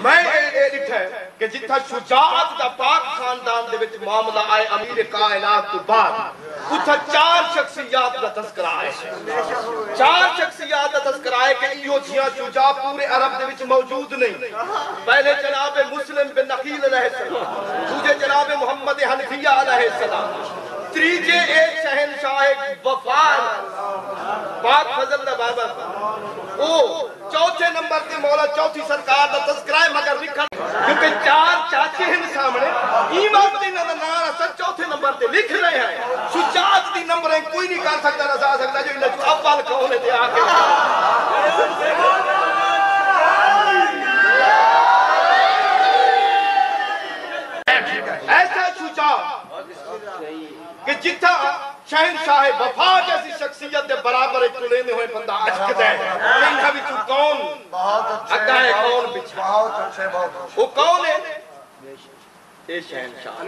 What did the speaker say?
میں یہ لکھا ہے کہ جتھا شجاعت دا پاک خاندان دے وچ معاملہ آئے امیر کائنات تو بعد اتھا 4 شخصیات دا تذکرہ آئے 4 شخصیات دا تذکرہ آئے کہ ایو جیاں شجاع پورے عرب دے وچ موجود نہیں پہلے جناب مسلم بن نخیل علیہ السلام دوسرے جناب محمد حنفیہ علیہ السلام تیجے ایک شہنشاہ وفار پاک فضل دا بابا او چوتھے نمبر کے مولا چوتھی سرکار دا تذکرہ ہے مگر لکھا کیونکہ 4 چاچے ہیں سامنے ایمان دی نام اثر چوتھے نمبر تے لکھ رہے ہیں شجاعت دی نمبریں کوئی نہیں کر سکتا نہ سا سکتا جو انہوں اول کون ہے دے آکے ایسا شجاع کہ جتھا شہنشاہ وفا جیسی شخصیت دے برابر ایک چلے میں ہوئے بندہ عشق دے انہا بھی تو کون اگا ہے کون بچھا وہ کون ہے یہ شہنشاہ